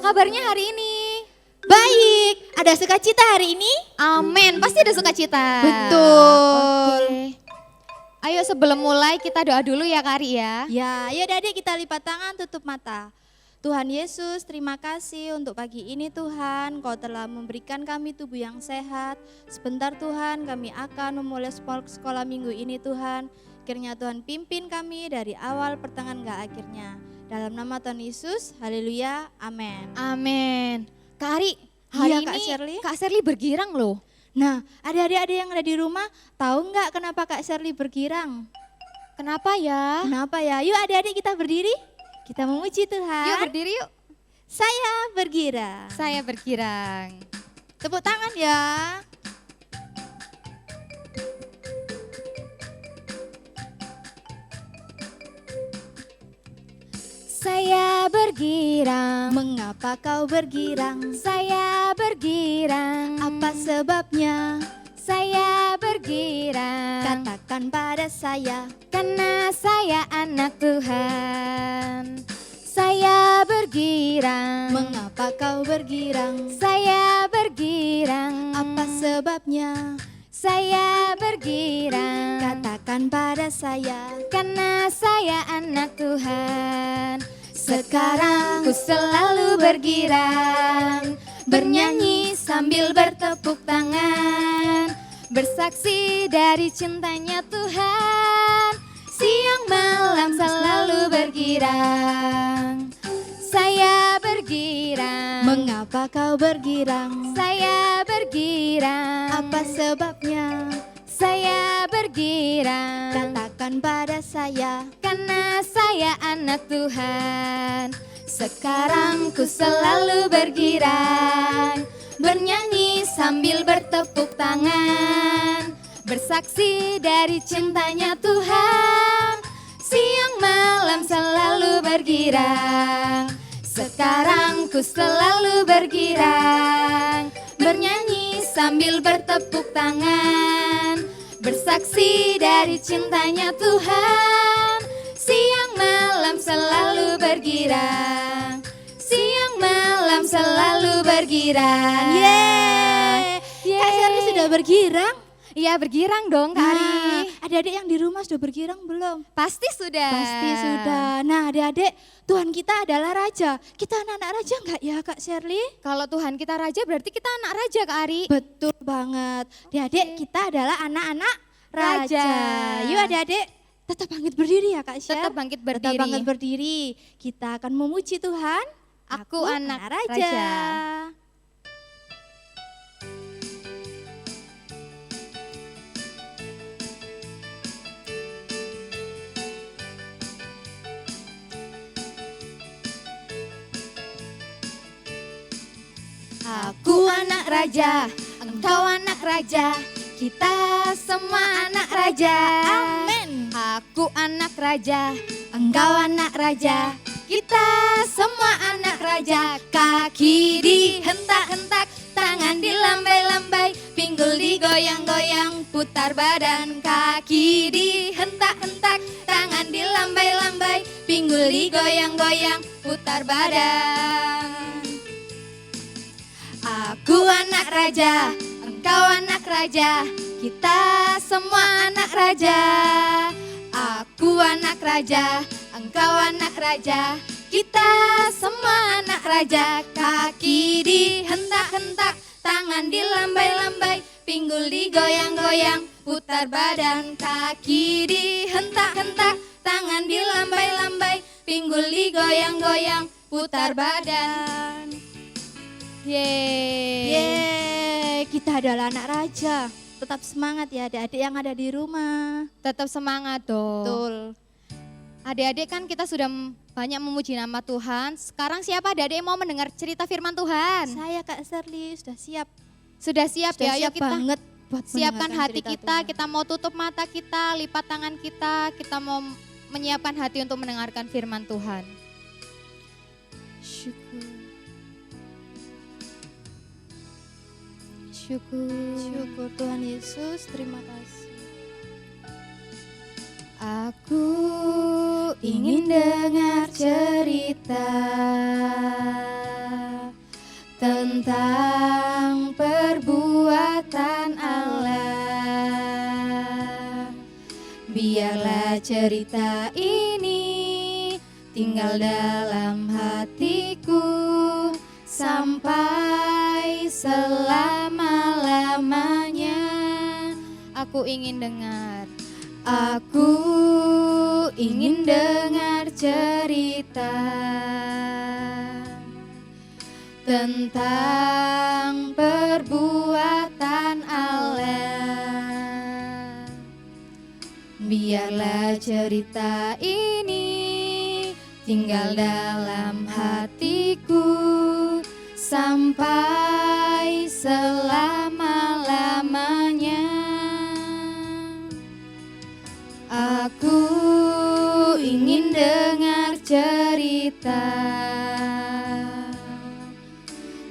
kabarnya hari ini? Baik, ada sukacita hari ini? Amin, pasti ada sukacita. Betul. Oke. Ayo sebelum mulai kita doa dulu ya Kak Ari ya. Ya, ayo adik kita lipat tangan, tutup mata. Tuhan Yesus, terima kasih untuk pagi ini Tuhan, Kau telah memberikan kami tubuh yang sehat. Sebentar Tuhan, kami akan memulai sekolah minggu ini Tuhan. Kiranya Tuhan pimpin kami dari awal pertengahan hingga akhirnya. Dalam nama Tuhan Yesus, haleluya, amin. Amin. Kak Ari, hari Iya, Kak ini Shirley. Kak Shirley bergirang loh. Nah, adik-adik yang ada di rumah, tahu nggak kenapa Kak Shirley bergirang? Kenapa ya? Kenapa ya? Yuk adik-adik kita berdiri, kita memuji Tuhan. Yuk berdiri yuk. Saya bergirang. Saya bergirang. Tepuk tangan ya. Saya bergirang. Mengapa kau bergirang? Saya bergirang. Apa sebabnya? Saya bergirang. Katakan pada saya. Karena saya anak Tuhan. Saya bergirang. Mengapa kau bergirang? Saya bergirang. Apa sebabnya? Saya bergirang. Katakan pada saya. Karena saya anak Tuhan. Sekarang ku selalu bergirang, bernyanyi sambil bertepuk tangan, bersaksi dari cintanya Tuhan. Siang malam selalu bergirang. Saya bergirang. Mengapa kau bergirang? Saya bergirang. Apa sebabnya? Saya bergirang. Katakan pada saya. Karena saya anak Tuhan. Sekarang ku selalu bergirang, bernyanyi sambil bertepuk tangan, bersaksi dari cintanya Tuhan. Siang malam selalu bergirang. Sekarang ku selalu bergirang, bernyanyi sambil bertepuk tangan, bersaksi dari cintanya Tuhan. Siang malam selalu bergirang. Siang malam selalu bergirang. Yeay. Kak Shirley sudah bergirang? Iya bergirang dong Kak Ari. Nah, adik-adik yang di rumah sudah bergirang belum? Pasti sudah. Pasti sudah. Nah adik-adik, Tuhan kita adalah Raja. Kita anak-anak Raja enggak ya Kak Shirley? Kalau Tuhan kita raja berarti kita anak raja Kak Ari. Betul banget. Adik-adik kita adalah anak-anak Raja. Raja. Yuk adik-adik tetap bangkit berdiri ya Kak Syar. Tetap bangkit berdiri. Tetap bangkit berdiri. Kita akan memuji Tuhan. Aku anak Raja. Aku anak raja, engkau anak raja, kita semua anak raja. Amin. Aku anak raja, engkau anak raja, kita semua anak raja. Kaki dihentak-hentak, tangan dilambai-lambai, pinggul digoyang-goyang, putar badan. Kaki dihentak-hentak, tangan dilambai-lambai, pinggul digoyang-goyang, putar badan. Aku anak raja, engkau anak raja, kita semua anak raja. Aku anak raja, engkau anak raja, kita semua anak raja. Kaki dihentak-hentak, tangan dilambai-lambai, pinggul digoyang-goyang, putar badan. Kaki dihentak-hentak, tangan dilambai-lambai, pinggul digoyang-goyang, putar badan. Yeay. Yeay, kita adalah anak Raja. Tetap semangat ya adik-adik yang ada di rumah. Tetap semangat dong. Betul. Adik-adik kan kita sudah banyak memuji nama Tuhan. Sekarang siapa adik-adik yang mau mendengar cerita firman Tuhan? Saya Kak Shirley sudah siap. Sudah siap Sudah ya, ayo siap kita banget buat siapkan mendengarkan hati cerita kita, Tuhan. kita mau tutup mata kita, lipat tangan kita mau menyiapkan hati untuk mendengarkan firman Tuhan. Syukur. Syukur. Syukur Tuhan Yesus, terima kasih. Aku ingin dengar cerita tentang perbuatan Allah. Biarlah cerita ini tinggal dalam hatiku sampai selama-lamanya. Aku ingin dengar cerita tentang perbuatan Allah. Biarlah cerita ini tinggal dalam hatiku sampai selama-lamanya. Aku ingin dengar cerita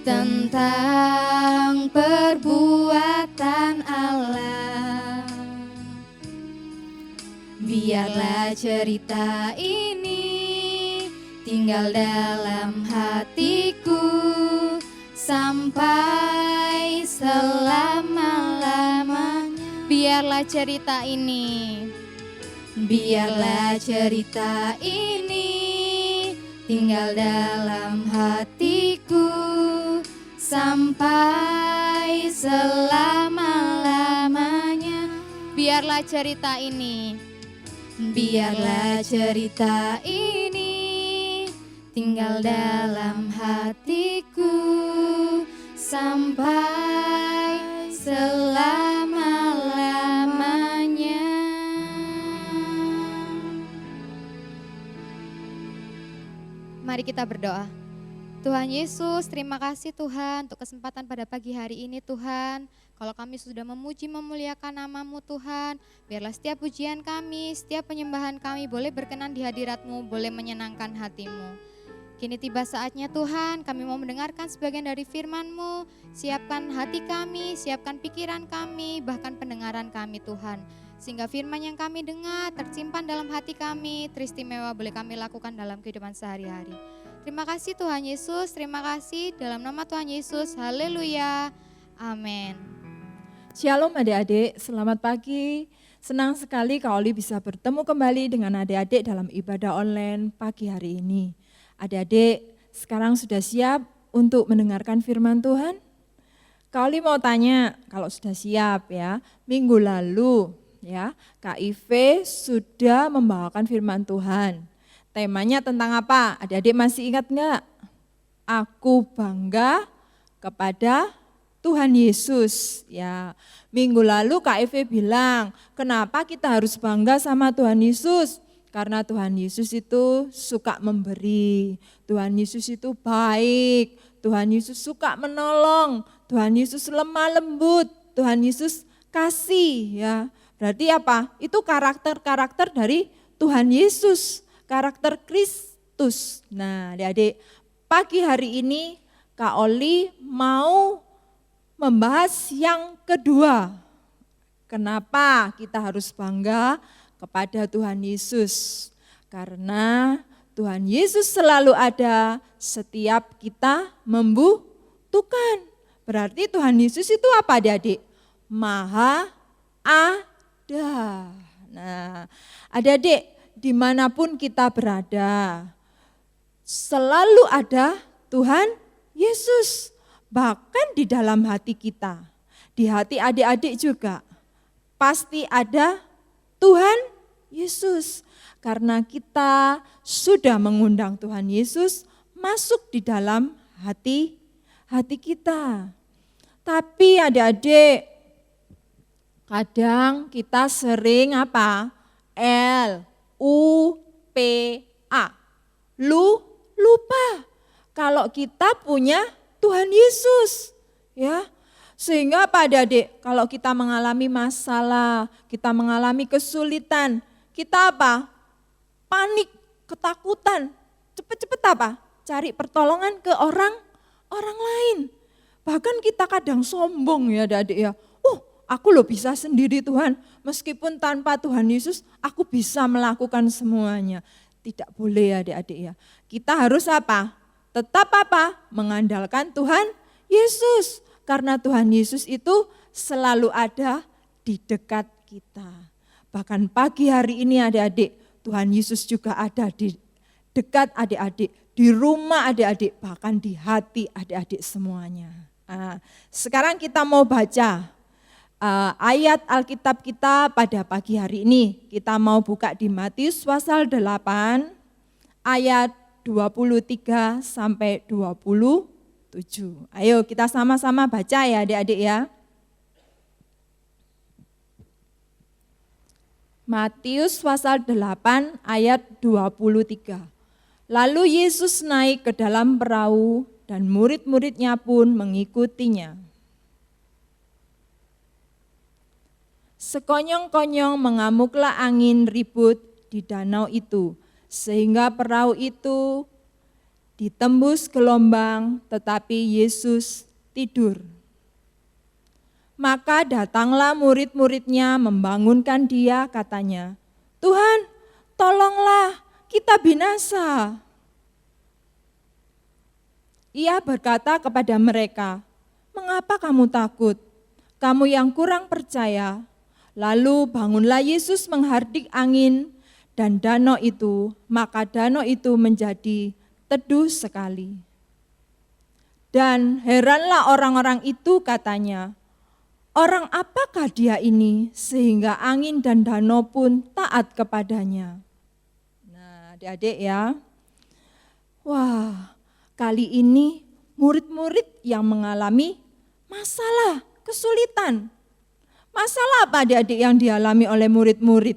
tentang perbuatan Allah. Biarlah cerita ini tinggal dalam hatiku sampai selama-lamanya. Biarlah cerita ini tinggal dalam hatiku sampai selama-lamanya. Biarlah cerita ini tinggal dalam hatiku sampai selama-lamanya. Mari kita berdoa. Tuhan Yesus, terima kasih Tuhan untuk kesempatan pada pagi hari ini Tuhan. Kalau kami sudah memuji memuliakan nama-Mu Tuhan, biarlah setiap pujian kami, setiap penyembahan kami boleh berkenan di hadirat-Mu, boleh menyenangkan hati-Mu. Kini tiba saatnya Tuhan, kami mau mendengarkan sebagian dari firman-Mu. Siapkan hati kami, siapkan pikiran kami, bahkan pendengaran kami Tuhan. Sehingga firman yang kami dengar tersimpan dalam hati kami, teristimewa boleh kami lakukan dalam kehidupan sehari-hari. Terima kasih Tuhan Yesus, terima kasih dalam nama Tuhan Yesus, haleluya, amin. Shalom adik-adik, selamat pagi. Senang sekali Kak Oli bisa bertemu kembali dengan adik-adik dalam ibadah online pagi hari ini. Adik-adik sekarang sudah siap untuk mendengarkan firman Tuhan? Kak Oli mau tanya, kalau sudah siap ya, minggu lalu ya Kak Ive sudah membawakan firman Tuhan. Temanya tentang apa? Adik-adik masih ingat enggak? Aku bangga kepada Tuhan Yesus. Ya, minggu lalu Kak Eve bilang, kenapa kita harus bangga sama Tuhan Yesus? Karena Tuhan Yesus itu suka memberi. Tuhan Yesus itu baik. Tuhan Yesus suka menolong. Tuhan Yesus lemah lembut. Tuhan Yesus kasih. Ya, berarti apa? Itu karakter-karakter dari Tuhan Yesus. Karakter Kristus. Nah, adik-adik, pagi hari ini Kak Oli mau membahas yang kedua. Kenapa kita harus bangga kepada Tuhan Yesus? Karena Tuhan Yesus selalu ada setiap kita membutuhkan. Berarti Tuhan Yesus itu apa adik-adik? Maha ada. Nah, adik-adik, dimanapun kita berada, selalu ada Tuhan Yesus. Bahkan di dalam hati kita, di hati adik-adik juga, pasti ada Tuhan Yesus. Karena kita sudah mengundang Tuhan Yesus masuk di dalam hati kita. Tapi adik-adik, kadang kita sering apa? Lupa. Lupa kalau kita punya Tuhan Yesus. Ya. Sehingga apa adik-adik? Kalau kita mengalami masalah, kita mengalami kesulitan, kita apa? Panik, ketakutan. Cepet-cepet apa? Cari pertolongan ke orang lain. Bahkan kita kadang sombong ya adik-adik ya. Aku loh bisa sendiri Tuhan, meskipun tanpa Tuhan Yesus aku bisa melakukan semuanya. Tidak boleh adik-adik ya. Kita harus apa? Tetap apa? Mengandalkan Tuhan Yesus. Karena Tuhan Yesus itu selalu ada di dekat kita. Bahkan pagi hari ini adik-adik, Tuhan Yesus juga ada di dekat adik-adik, di rumah adik-adik, bahkan di hati adik-adik semuanya. Nah, sekarang kita mau baca ayat Alkitab kita pada pagi hari ini. Kita mau buka di Matius pasal 8 ayat 23 sampai 27. Ayo kita sama-sama baca ya adik-adik ya. Matius pasal 8 ayat 23. Lalu Yesus naik ke dalam perahu dan murid-muridnya pun mengikutinya. Sekonyong-konyong mengamuklah angin ribut di danau itu, sehingga perahu itu ditembus gelombang, tetapi Yesus tidur. Maka datanglah murid-muridnya membangunkan dia, katanya, "Tuhan, tolonglah, kita binasa." Ia berkata kepada mereka, "Mengapa kamu takut? Kamu yang kurang percaya." Lalu bangunlah Yesus menghardik angin dan danau itu, maka danau itu menjadi teduh sekali. Dan heranlah orang-orang itu, katanya, "Orang apakah dia ini sehingga angin dan danau pun taat kepadanya?" Nah, adik-adik ya. Wah, kali ini murid-murid yang mengalami masalah, kesulitan. Masalah apa adik-adik yang dialami oleh murid-murid?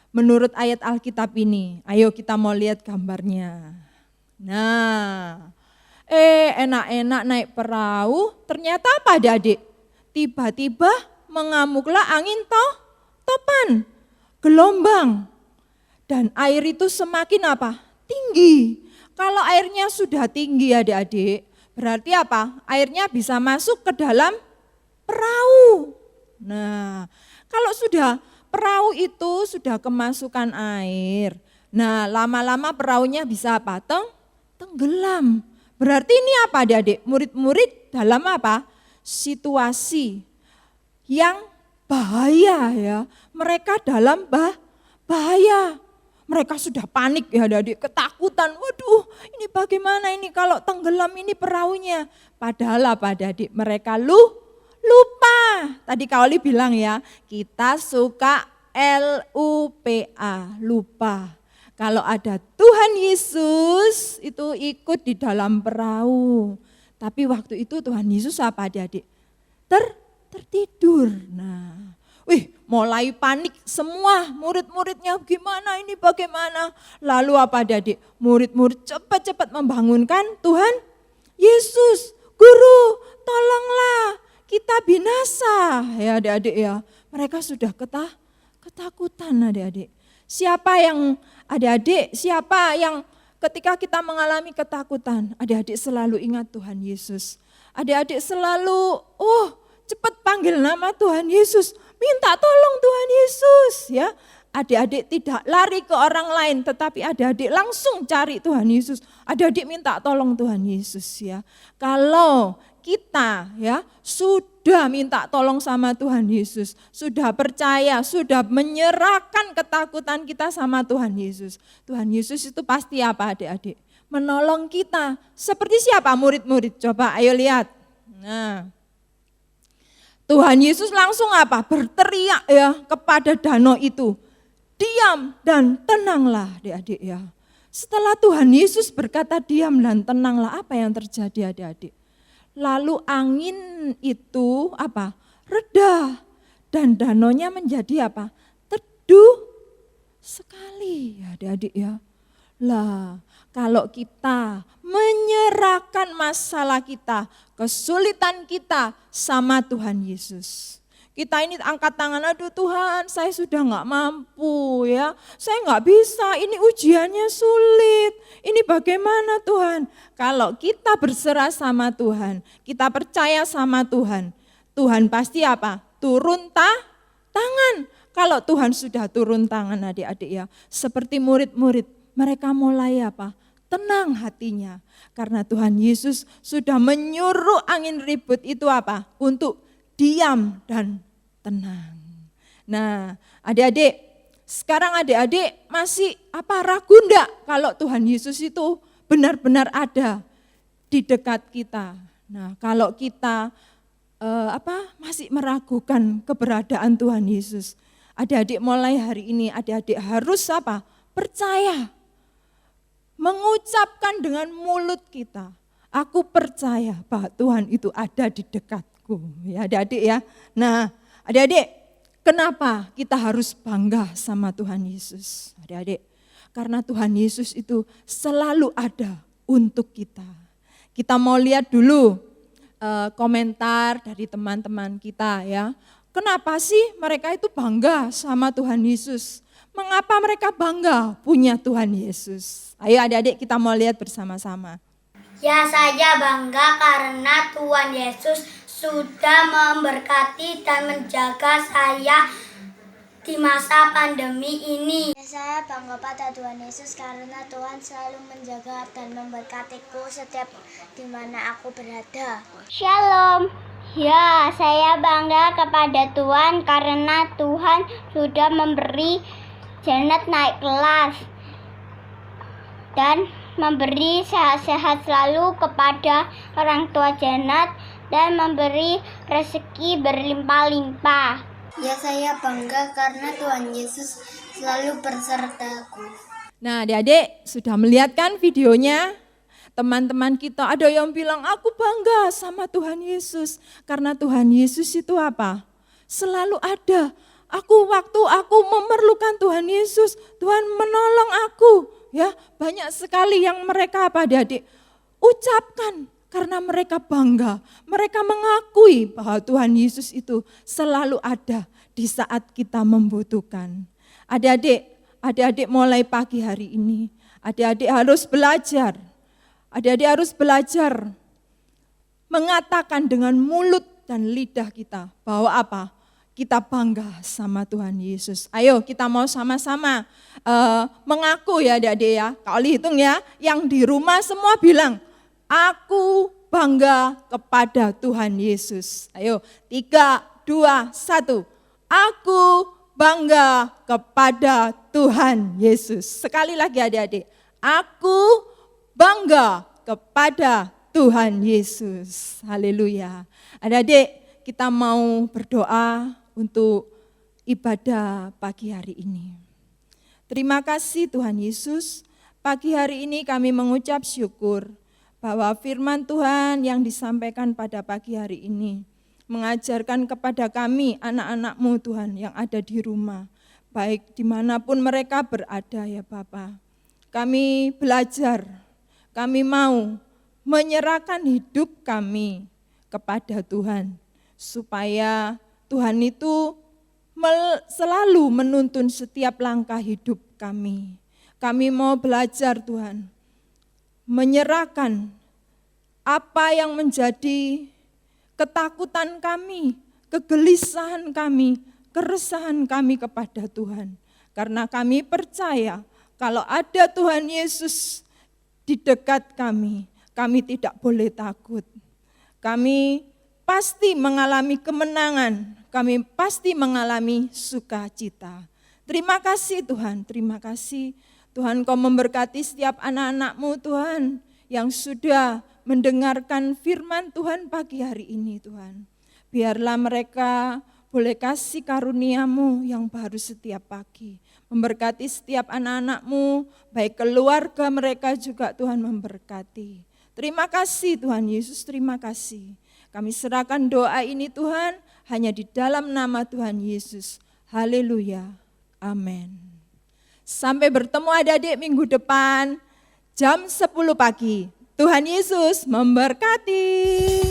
Menurut ayat Alkitab ini, ayo kita mau lihat gambarnya. Nah, enak-enak naik perahu, ternyata apa adik-adik? Tiba-tiba mengamuklah angin topan, gelombang. Dan air itu semakin apa? Tinggi. Kalau airnya sudah tinggi adik-adik, berarti apa? Airnya bisa masuk ke dalam perahu. Nah, kalau sudah perahu itu sudah kemasukan air, nah lama-lama perahunya bisa apa? Tenggelam. Berarti ini apa adik-adik? Murid-murid dalam apa? Situasi yang bahaya ya. Mereka dalam bahaya. Mereka sudah panik ya adik-adik, ketakutan. Waduh, ini bagaimana ini kalau tenggelam ini perahunya? Padahal apa adik-adik? Mereka lupa. Tadi Kak Oli bilang ya, kita suka LUPA, lupa. Kalau ada Tuhan Yesus itu ikut di dalam perahu. Tapi waktu itu Tuhan Yesus apa adik-adik? Tertidur. Nah, mulai panik semua murid-muridnya, gimana ini bagaimana? Lalu apa adik-adik? Murid-murid cepat-cepat membangunkan Tuhan Yesus. "Guru, tolonglah, kita binasa." Ya adik-adik ya, mereka sudah ketakutan adik-adik. Siapa yang ketika kita mengalami ketakutan, adik-adik selalu ingat Tuhan Yesus. Adik-adik selalu, cepat panggil nama Tuhan Yesus, minta tolong Tuhan Yesus ya. Adik-adik tidak lari ke orang lain, tetapi adik-adik langsung cari Tuhan Yesus. Adik-adik minta tolong Tuhan Yesus ya. Kalau kita ya sudah minta tolong sama Tuhan Yesus, sudah percaya, sudah menyerahkan ketakutan kita sama Tuhan Yesus. Tuhan Yesus itu pasti apa adik-adik? Menolong kita. Seperti siapa murid-murid? Coba ayo lihat. Nah, Tuhan Yesus langsung apa? Berteriak ya kepada danau itu. "Diam dan tenanglah," adik-adik ya. Setelah Tuhan Yesus berkata diam dan tenanglah, apa yang terjadi adik-adik? Lalu angin itu apa? Reda dan danaunya menjadi apa? Teduh sekali ya adik-adik ya. Lah, kalau kita menyerahkan masalah kita, kesulitan kita sama Tuhan Yesus. Kita ini angkat tangan, "Aduh Tuhan, saya sudah gak mampu ya, saya gak bisa, ini ujiannya sulit, ini bagaimana Tuhan?" Kalau kita berserah sama Tuhan, kita percaya sama Tuhan, Tuhan pasti apa? Turun tangan. Kalau Tuhan sudah turun tangan adik-adik ya, seperti murid-murid, mereka mulai apa? tenang hatinya. Karena Tuhan Yesus sudah menyuruh angin ribut itu apa? Untuk diam dan tenang. Nah, adik-adik, sekarang adik-adik masih ragu enggak kalau Tuhan Yesus itu benar-benar ada di dekat kita. Nah, kalau kita masih meragukan keberadaan Tuhan Yesus, adik-adik mulai hari ini adik-adik harus percaya. Mengucapkan dengan mulut kita, aku percaya bahwa Tuhan itu ada di dekatku. Ya adik-adik ya. Nah adik-adik, kenapa kita harus bangga sama Tuhan Yesus? Adik-adik, karena Tuhan Yesus itu selalu ada untuk kita. Kita mau lihat dulu komentar dari teman-teman kita ya. Kenapa sih mereka itu bangga sama Tuhan Yesus? Mengapa mereka bangga punya Tuhan Yesus? Ayo adik-adik kita mau lihat bersama-sama. Ya, saya bangga karena Tuhan Yesus sudah memberkati dan menjaga saya di masa pandemi ini. Saya bangga pada Tuhan Yesus karena Tuhan selalu menjaga dan memberkatiku setiap di mana aku berada. Shalom. Ya, saya bangga kepada Tuhan karena Tuhan sudah memberi Janet naik kelas dan memberi sehat-sehat selalu kepada orang tua Janet dan memberi rezeki berlimpah-limpah. Ya, saya bangga karena Tuhan Yesus selalu bersertaku. Nah adik-adik sudah melihat kan videonya? Teman-teman kita ada yang bilang aku bangga sama Tuhan Yesus. Karena Tuhan Yesus itu selalu ada. Waktu aku memerlukan Tuhan Yesus, Tuhan menolong aku. Ya, banyak sekali yang mereka adik-adik ucapkan karena mereka bangga. Mereka mengakui bahwa Tuhan Yesus itu selalu ada di saat kita membutuhkan. Adik-adik mulai pagi hari ini, adik-adik harus belajar. Adik-adik harus belajar mengatakan dengan mulut dan lidah kita bahwa kita bangga sama Tuhan Yesus. Ayo kita mau sama-sama mengaku ya adik-adik ya. Kak Oli hitung ya, yang di rumah semua bilang, aku bangga kepada Tuhan Yesus. Ayo 3, 2, 1. Aku bangga kepada Tuhan Yesus. Sekali lagi adik-adik, aku bangga kepada Tuhan Yesus. Haleluya. Adik-adik, kita mau berdoa untuk ibadah pagi hari ini. Terima kasih Tuhan Yesus, pagi hari ini kami mengucap syukur bahwa firman Tuhan yang disampaikan pada pagi hari ini mengajarkan kepada kami anak-anak-Mu Tuhan yang ada di rumah, baik dimanapun mereka berada ya Bapa. Kami belajar, kami mau menyerahkan hidup kami kepada Tuhan, supaya Tuhan itu selalu menuntun setiap langkah hidup kami. Kami mau belajar Tuhan, menyerahkan apa yang menjadi ketakutan kami, kegelisahan kami, keresahan kami kepada Tuhan. Karena kami percaya kalau ada Tuhan Yesus di dekat kami, kami tidak boleh takut. Kami pasti mengalami kemenangan, kami pasti mengalami sukacita. Terima kasih Tuhan, terima kasih. Tuhan Kau memberkati setiap anak-anak-Mu Tuhan yang sudah mendengarkan firman Tuhan pagi hari ini Tuhan. Biarlah mereka boleh kasih karunia-Mu yang baru setiap pagi. Memberkati setiap anak-anak-Mu, baik keluarga mereka juga Tuhan memberkati. Terima kasih Tuhan Yesus, terima kasih. Kami serahkan doa ini Tuhan hanya di dalam nama Tuhan Yesus. Haleluya. Amin. Sampai bertemu adik-adik minggu depan jam 10 pagi. Tuhan Yesus memberkati.